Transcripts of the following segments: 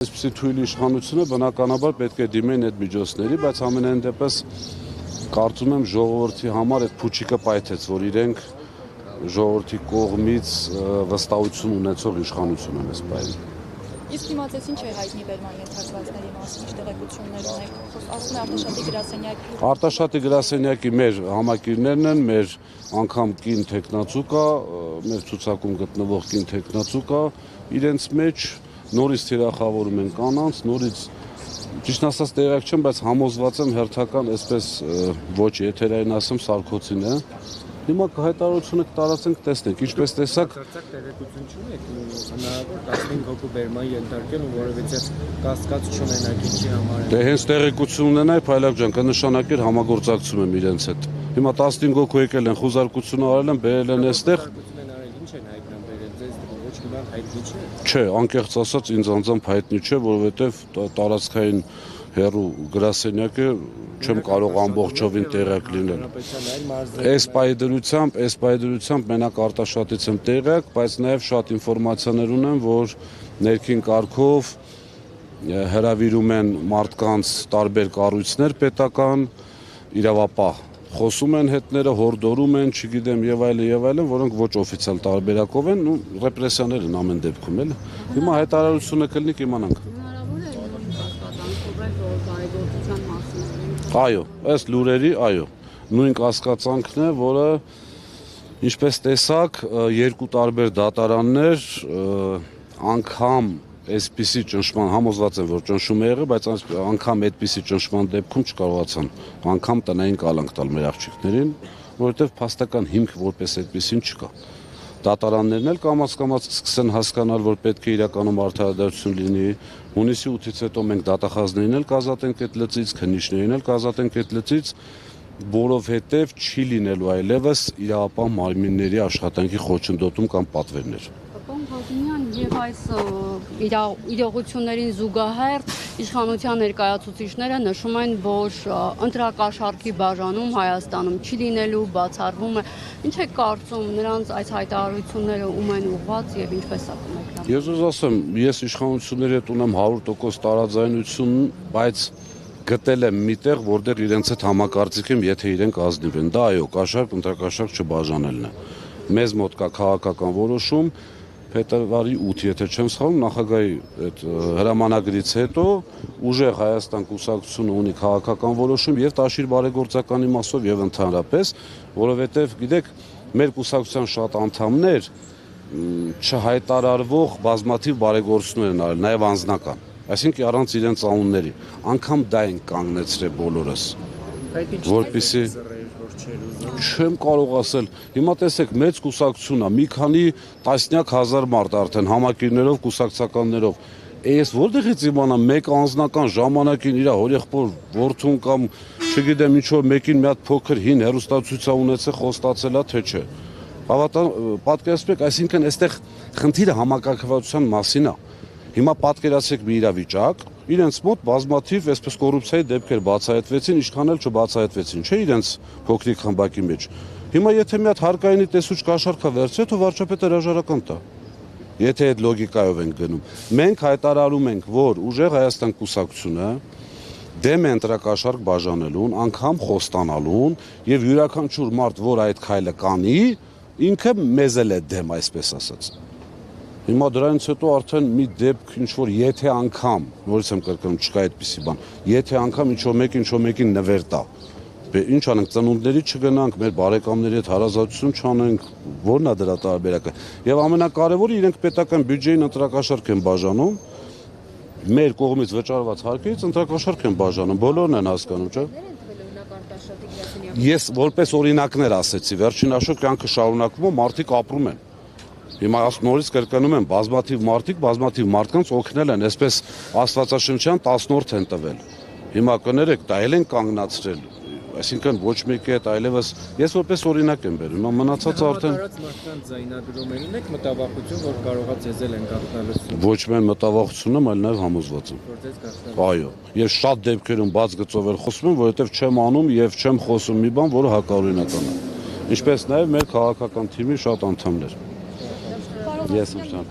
Այսպիսի թույլ իշխանությունը բնականաբար պետք է դիմեն այդ միջոցների, բայց ամենայն դեպս կարծում եմ ժողովրդի համար այդ փուչիկը պայթեց, որ իրենք ժողովրդի կողմից վստահություն ունեցող իշխանություն են այս պահին։ Իսկ իմացեցին չէ հայտնի բերման ենթարկվածների մասին, ինչ տեղեկություններ ունեք, ասում է Արտաշատի գրասենյակի։ Արտաշատի գրասենյակի մեր համակիրներն են, մեր անգամ կին տեխնացու կա, մեր ցուցակում գտնվող կին տեխնացու կա, իրենց մեջ նորից թիրախավորում են կանանց, նորից ճիշտ ասած տեղյակ չեմ, բայց համոզված եմ հերթական այսպես ոչ եթերային ասեմ սարքոցին է։ Հիմա հայտարարությունը կտարածենք, տեսնենք, ինչպես տեսակ տեղեկություն չունեք, հնարավոր 15 հոգու բերման ենթարկել ու որովհետեւ կասկած չունենաք ինչի համար։ Դե հենց տեղեկություն ունենայի, Փայլակ ջան, կնշանակեր համագործակցում եմ իրենց հետ։ Հիմա 15 հոգու եկել են, խուզարկություն արել են, բերել են այստեղ։ Ինչ են հայտնան բերել, ձեզ ոչ մի բան հայտնի չէ։ Չէ, անկեղծ ասած ինձ անձամբ հայտնի չէ, որովհետև տարածքային հերու գրասենյակը չեմ կարող ամբողջովին տեղյակ լինել։ Այս պայդրությամբ մենակ Արտաշատից եմ տեղյակ, բայց նաև շատ ինֆորմացիաներ ունեմ, որ ներքին կարգով հրավիրում են մարդկանց տարբեր կառույցներ պետական, իրավապահ խոսում են հետները, հորդորում են, չգիտեմ եւ այլն, որոնք ոչ օֆիցիալ տարբերակով են, ու ռեպրեսիաներ են ամեն դեպքում էլ։ Հիմա հայտարարությունը կլինի կիմանանք։ Այո, այս լուրերի, այո, նույն կասկածանքն է, որը ինչպես տեսակ երկու տարբեր դատարաններ անգամ այսպիսի ճնշման համոզված են, որ ճնշում է եղել, բայց անգամ այդպիսի ճնշման դեպքում չկարողացան անգամ տնային կալանք տալ մեր աղջիկներին, որովհետև փաստական հիմք որպես այդպիսին չկա։ Դատարաններն էլ կամաց-կամաց սկսեն հասկանալ, որ պետք է իրականում արդարադատություն լինի։ Հունիսի 8-ից հետո մենք դատախազներին էլ կազատենք այդ լծից, քննիչներին էլ կազատենք այդ լծից, որովհետև չի լինելու այլևս իրավապահ մարմինների աշխատանքի խոչընդոտում կամ պատվերներ։ Եվ այս իրողություններին զուգահեռ իշխանության ներկայացուցիչները նշում են, որ ընտրակաշառքի բաժանում Հայաստանում չի լինելու, բացառվում է։ Ինչ է կարծում, նրանց այս հայտարարությունները ում են ուղղված եւ ինչպես է կմեկնարկվում։ Ես ուզ ասեմ, ես իշխանությունների հետ ունեմ 100% տարաձայնություն, բայց գտել եմ միտեղ, որտեղ իրենց հետ համակարծիք եմ, եթե իրենք ազնիվ են։ Դա այո, կաշառք, ընտրակաշառք չբաժանելն է։ Մեզ մոտ կա քաղաքական որոշում, փետրվարի 8, եթե չեմ սխալվում, նախագահի այդ հրամանագրից հետո ուժեղ Հայաստան կուսակցությունը ունի քաղաքական որոշում եւ տաշիր բարեգործական իմաստով եւ ընդհանրապես, որովհետեւ գիտեք, մեր կուսակցության շատ անդամներ չհայտարարվող բազմաթիվ բարեգործություններ են արել, նաեւ անձնական, այսինքն առանց իրենց անունների, անգամ դա են կանգնեցրել բոլորս, որպեսզի չեմ կարող ասել, հիմա տեսեք մեծ կուսակցություն է, մի քանի տասնյակ հազար մարդ արդեն համակիրներով, կուսակցականներով, ես որտեղից իմանամ մեկ անձնական ժամանակին իր հորեղբոր որդուն կամ չգիտեմ ինչ-որ մեկին մի հատ փոքր հին հեռուստացույց ունեցել, խոստացել է, թե չէ։ Պատկերացրեք, այսինքն այստեղ խնդիրը համակարգվածության մասին է։ Հիմա պատկերացրեք մի իրավիճակ, իրենց մոտ բազմաթիվ այսպես կոռուպցիայի դեպքեր բացահայտվեցին, ինչքան էլ չբացահայտվեցին, չէ՞ իրենց փոքրիկ խմբակի մեջ։ Հիմա եթե մի հատ հարկայինի տեսուչ կաշառքա վերցրե, թող վարչապետը հրաժարական տա։ Եթե այդ լոգիկայով են գնում։ Մենք հայտարարում ենք, որ ուժեղ Հայաստան կուսակցությունը դեմ է ընտրակաշառք բաժանելուն, անգամ խոստանալուն եւ յուրաքանչյուր մարդ, որ այդ քայլը կանի, ինքը մեզ էլ է դեմ, այսպես ասած։ Հիմա դրանից հետո արդեն մի դեպք ինչ-որ եթե անգամ, նորից եմ կրկնում, չկա այդպիսի բան, եթե անգամ ինչ-որ մեկին նվեր տա, ինչ անենք, ծնունդների չգնանք, մեր բարեկամների հետ հարազատություն չանենք, որն է դրա տարբերակը։ Եվ ամենակարևորը իրենք պետական բյուջեին ընտրակաշառք են բաժանում, մեր կողմից վճարված հարկերից ընտրակաշառք են բաժանում, բոլորն են հասկանում, չէ՞։ Ես որպես օրինակներ ասեցի, վերջին հաշվով կյանքը շարունակվում է, մարդիկ ապրում են։ Հիմա նորից կրկնում եմ, բազմաթիվ մարդկանց օգնել են, այսպես աստվածաշնչյան 10-րդ են տվել։ Հիմա կներեք, դա էլ են կանգնացրել, այսինքն ոչ մեկի հետ այլևս, ես որպես օրինակ եմ բերում, հիմա մնացածը արդեն մարդկանց ձայնագրում ունեք մտավախություն, որ կարողա ձեզել են գաղտնալություն։ Ոչ միայն մտավախություն եմ, այլ նաև համոզված եմ։ Այո, ես շատ դեպքերում բաց գծով էլ խոսում եմ, որովհետև չեմ անում եւ չեմ խոսում մի բան, որը հակառակորինական է։ Ինչպես նաև մեր քաղաքական թիմի շատ անդամներ։ Ես Իսկ հիմա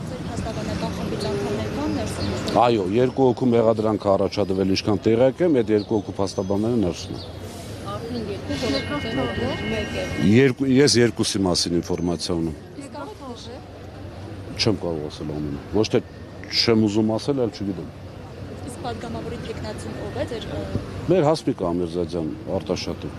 ձեր հաստատանեկան խմբից անդամներ կան, Այո, երկու հոգու մեղադրանք առաջադրվել ինչքան տեղյակ եմ, այդ երկու հոգու փաստաբանները ներսում են։ Արդեն երկու Ես երկուսի մասին ինֆորմացիա ունեմ։ Իսկ կարող եք ուժը։ Չեմ կարող ասել ամենը։ Ոչ թե չեմ ուզում ասել, այլ չգիտեմ։ Իսկ падգամավորի տեխնացին ով է ձեր Մեր Հասմիկ Ամիրզադյան Արտաշատը։